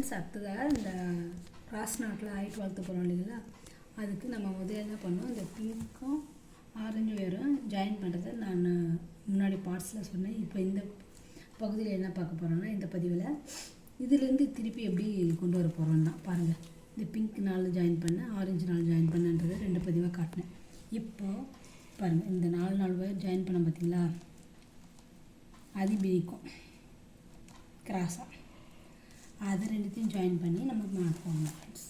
Friends, அடுத்ததாக இந்த cross நாட்டில் ஹைட் வளர்த்து போகிறோம் இல்லைங்களா, அதுக்கு நம்ம முதல்ல என்ன பண்ணோம், இந்த பிங்க்கும் ஆரஞ்சு ஒயரும் ஜாயின் பண்ணுறதை நான் முன்னாடி பார்ட்ஸில் சொன்னேன். இப்போ இந்த பகுதியில் என்ன பார்க்க போகிறோன்னா, இந்த பதிவில் இதுலேருந்து திருப்பி எப்படி கொண்டு வர போகிறோன்னா பாருங்கள். இந்த பிங்க் நாள் ஜாயின் பண்ணேன், ஆரஞ்சு நாள் ஜாயின் பண்ணன்றதை 2 பதிவாக காட்டினேன். இப்போ பாருங்கள், இந்த 4 ஒயர் ஜாயின் பண்ண பார்த்தீங்களா, அது பிரிக்கும் கிராஸாக. அதை 2த்தையும் ஜாயின் பண்ணி நம்ம மாற்றுவோம் ஃப்ரெண்ட்ஸ்.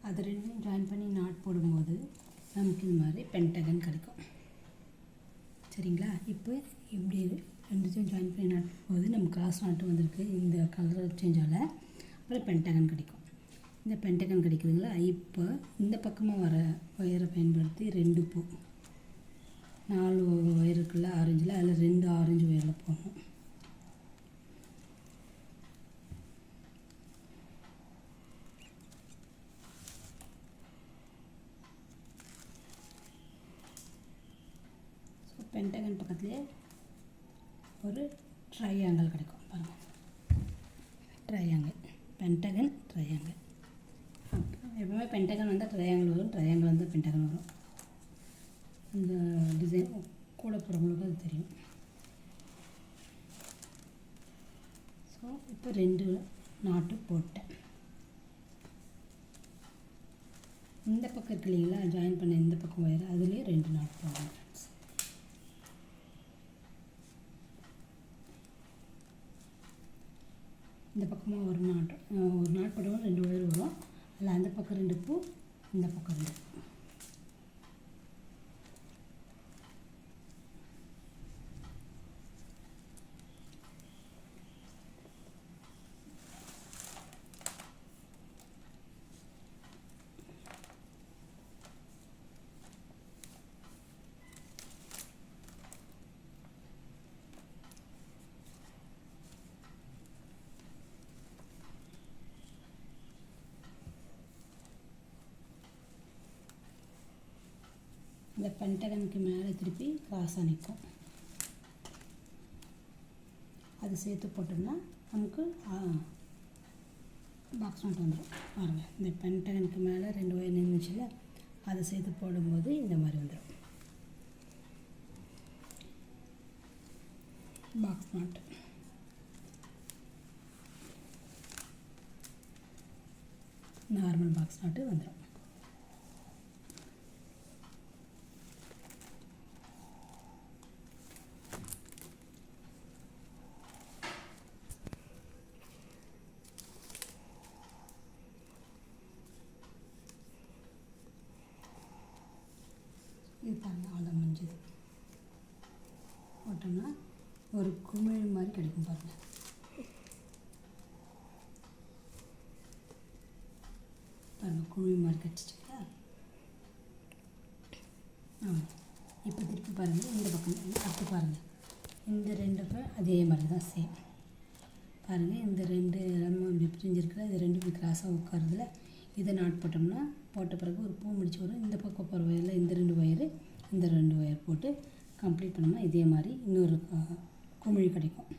அது 2யும் ஜாயின் பண்ணி நாட் போடும்போது நமக்கு இது மாதிரி பென்டகன் கிடைக்கும். சரிங்களா? இப்போ இப்படி 2த்தையும் ஜாயின் பண்ணி நாட் போகும்போது நம்ம கிராஸ் நாட்டு வந்திருக்கு. இந்த கலர் சேஞ்ச் ஆகலை. அப்புறம் பென்டகன் கிடைக்கும். இந்த பென்டகன் கிடைக்குதுங்களா? இப்போ இந்த பக்கமாக வர ஒயரை பயன்படுத்தி 2 பூ, 4 ஒயர் இருக்குல்ல ஆரஞ்சில், அதில் 2 ஆரஞ்சு ஒயரில் போடணும். பென்டகன் பக்கத்துலேயே ஒரு ட்ரையாங்கிள் கிடைக்கும் பாருங்கள். Triangle, Pentagon, triangle. அப்புறம் எப்பவுமே பென்டகன் வந்தால் ட்ரையாங்கிள் வரும், ட்ரையாங்கிள் வந்தால் பென்டகன் வரும். இந்த டிசைன் கூட போகிறவங்களுக்கு அது தெரியும். ஸோ இப்போ 2 நாட்டு போட்டேன். இந்த பக்கம் இருக்கு இல்லைங்களா, ஜாயின் பண்ண இந்த பக்கம் ஒயர், அதுலேயே 2 நாட்டு போடணும். இந்த பக்கமாக ஒரு நாட் போட்டோம், 2 ஒயர் வரும். அதில் அந்த பக்கம் 2 பூ, இந்த பக்கம் 2 பூ. இந்த பென்டகனுக்கு மேலே திருப்பி கிராஸாக நிற்கும். அது சேர்த்து போட்டோம்னா நமக்கு பாக்ஸ் நாட் வந்துடும். பாருங்கள், இந்த பென்டகனுக்கு மேலே 2 ஒயர் நின்றுச்சுல, அதை சேர்த்து போடும்போது இந்த மாதிரி வந்துடும் பாக்ஸ் நாட். நார்மல் பாக்ஸ் நாட்டு வந்துடும். இது பாருங்கள், அவ்வளோ முடிஞ்சது. போட்டோம்னா ஒரு குமிழ் மாதிரி கிடைக்கும் பாருங்கள். பாருங்கள், குமிழ் மாதிரி கிடச்சிச்சுங்களா? இப்போ திருப்பி பாருங்கள், இந்த பக்கம் அப்படி பாருங்கள். இந்த 2க்கும் அதே மாதிரி தான் சேம். பாருங்கள், இந்த 2 நம்ம இப்படி பிரிஞ்சிருக்கிற இது 2 இப்படி கிராஸாக உட்காருதுல, இதை நாட் போட்டோம்னா போட்ட பிறகு ஒரு பூ முடிச்சு வரும். இந்த பக்கம் போகிற ஒயரில் இந்த 2 ஒயரு, இந்த 2 ஒயர் போட்டு கம்ப்ளீட் பண்ணோம்னா இதே மாதிரி இன்னொரு குமிழி கிடைக்கும்.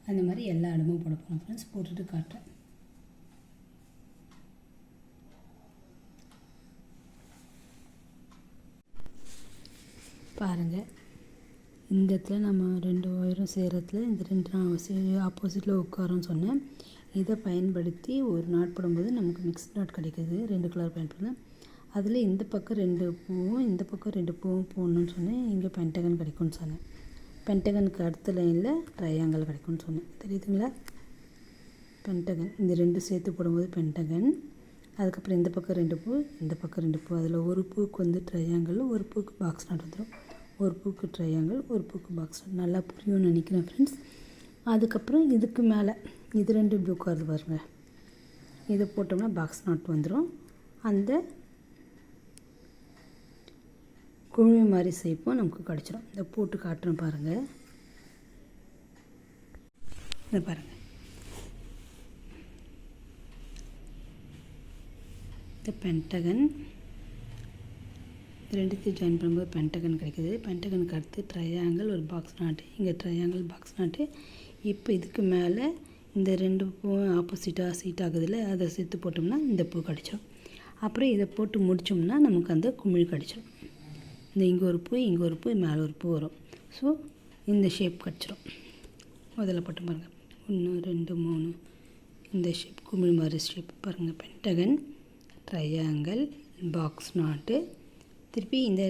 அந்த மாதிரி எல்லா இடமும் போட போகிறோம் ஃப்ரெண்ட்ஸ். போட்டுட்டு காட்டுறேன். பாருங்கள், இந்த இடத்துல நம்ம 2 ஒயரும் சேரத்தில் இந்த 2 ஆப்போசிட்டில் உட்காரோன்னு சொன்னேன். இதை பயன்படுத்தி ஒரு நாட் போடும்போது நமக்கு மிக்ஸ் நாட் கிடைக்கிது. 2 கலர் பயன்படுத்தலாம். அதில் இந்த பக்கம் 2 பூவும் இந்த பக்கம் 2 பூவும் போடணுன்னு சொன்னேன். இங்கே பென்டகன் கிடைக்கும்னு சொன்னேன். பென்டகனுக்கு அடுத்த லைனில் ட்ரையாங்கிள் கிடைக்கும்னு சொன்னேன். தெரியுதுங்களா? பென்டகன் இந்த 2 சேர்த்து போடும்போது பென்டகன். அதுக்கப்புறம் இந்த பக்கம் 2 பூ, இந்த பக்கம் 2 பூ. அதில் ஒரு பூவுக்கு வந்து ட்ரையாங்கிள், ஒரு பூவுக்கு பாக்ஸ் நாட் வந்துடும். ஒரு பூவுக்கு ட்ரையாங்கிள், ஒரு பூவுக்கு பாக்ஸ் நாட். நல்லா புரியும்னு நினைக்கிறேன் ஃப்ரெண்ட்ஸ். அதுக்கப்புறம் இதுக்கு மேலே இது 2 இப்படி உட்காருது பாருங்கள். இதை போட்டோம்னா பாக்ஸ் நாட் வந்துடும். அந்த குழி மாதிரி ஷேப்பும் நமக்கு கிடச்சிடும். இதை போட்டு காட்டுறேன் பாருங்கள். இதை பாருங்கள், இந்த பென்டகன் ரெண்டுத்தையும் ஜாயின் பண்ணும்போது பென்டகன் கிடைக்கிது. பென்டகனுக்கு அடுத்து ட்ரையாங்கிள், ஒரு பாக்ஸ் நாட்டு, இங்கே ட்ரையாங்கிள் பாக்ஸ் நாட்டு. இப்போ இதுக்கு மேலே இந்த 2 பூ ஆப்போசிட்டாக சீட் ஆகுதுல்ல, அதை சேர்த்து போட்டோம்னா இந்த பூ கிடச்சிரும். அப்புறம் இதை போட்டு முடித்தோம்னா நமக்கு அந்த குமிழ் கிடச்சிரும். இந்த இங்கே ஒரு பூ, இங்கே ஒரு பூ, மேலே ஒரு பூ வரும். ஸோ இந்த ஷேப் கிடச்சிரும். முதல்ல போட்டு பாருங்கள், 1 2 3 இந்த ஷேப் குமிழ் மாதிரி ஷேப் பாருங்கள். பென்டகன், ட்ரையாங்கிள், பாக்ஸ் நாட்டு, திருப்பி இந்த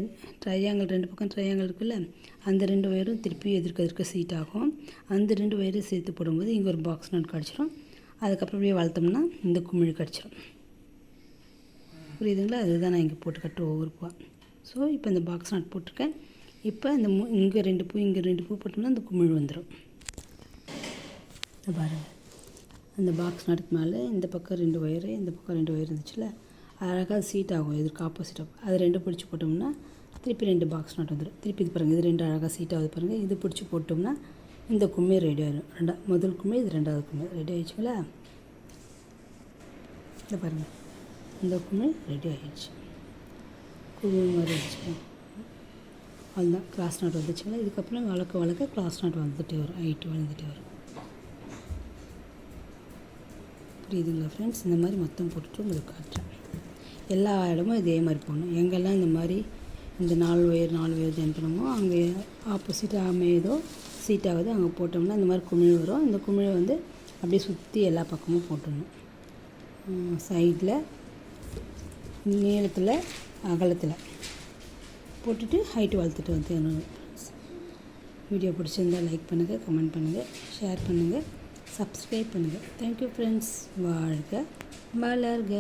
ட்ரையாங்கிள் 2 பக்கம் ட்ரையாங்கிள் இருக்குல்ல, அந்த 2 ஒயரும் திருப்பி எதிர்க்க சீட் ஆகும். அந்த 2 ஒயரும் சேர்த்து போடும்போது இங்கே ஒரு பாக்ஸ் நாட் கிடச்சிரும். அதுக்கப்புறம் அப்படியே வளர்த்தோம்னா இந்த குமிழ் கிடச்சிரும். புரியுதுங்களா? அதுதான் நான் இங்கே போட்டு கட்டுறேன் ஒவ்வொரு பூவாக. ஸோ இப்போ இந்த பாக்ஸ் நாட் போட்டிருக்கேன். இப்போ இந்த இங்கே 2 பூ, இங்கே 2 பூ போட்டோம்னா அந்த குமிழ் வந்துடும். பாருங்கள், அந்த பாக்ஸ் நாட்டுக்கு மேலே இந்த பக்கம் 2 ஒயரு, இந்த பக்கம் 2 ஒயர் இருந்துச்சுல்ல, அழகாக சீட் ஆகும். எதுக்கு ஆப்போசிட்டாக அது 2 பிடிச்சி போட்டோம்னா திருப்பி 2 பாக்ஸ் நாட் வந்துடும். திருப்பி இது பாருங்கள், இது 2 அழகாக சீட் ஆகுது பாருங்கள். இது பிடிச்சி போட்டோம்னா இந்த குமிழ் ரெடி ஆகிடும். முதல் குமிழ், இது 2வது குமிழ் ரெடி ஆகிடுச்சுங்களா? இந்த பாருங்கள், இந்த குமிழ் ரெடி ஆகிடுச்சு. குமிழ் மாதிரி ஆகிடுச்சு. அதுதான் கிராஸ் நாட் வந்துச்சுங்களா? இதுக்கப்புறம் வளர்க்க கிராஸ் நாட் வந்துகிட்டே வரும், ஹைட்டு வந்துகிட்டே வரும். புரியுதுங்களா ஃப்ரெண்ட்ஸ்? இந்த மாதிரி மொத்தம் போட்டுட்டு உங்களுக்கு காட்டுறேன். எல்லா இடமும் இதே மாதிரி போடணும். எங்கெல்லாம் இந்த மாதிரி இந்த 4 ஒயர் ஜாயின் பண்ணுமோ அங்கே ஆப்போசிட்டாக அமையுதோ சீட் ஆகுது, அங்கே போட்டோம்னா இந்த மாதிரி குமிழ் வரும். இந்த குமிழை வந்து அப்படியே சுற்றி எல்லா பக்கமும் போட்டுடணும். சைடில், நீளத்தில், அகலத்தில் போட்டுட்டு ஹைட்டு வளர்த்துட்டு வந்து. வீடியோ பிடிச்சிருந்தால் லைக் பண்ணுங்கள், கமெண்ட் பண்ணுங்கள், ஷேர் பண்ணுங்கள், சப்ஸ்கிரைப் பண்ணுங்கள். Thank you friends. வாழ்க வளர்க.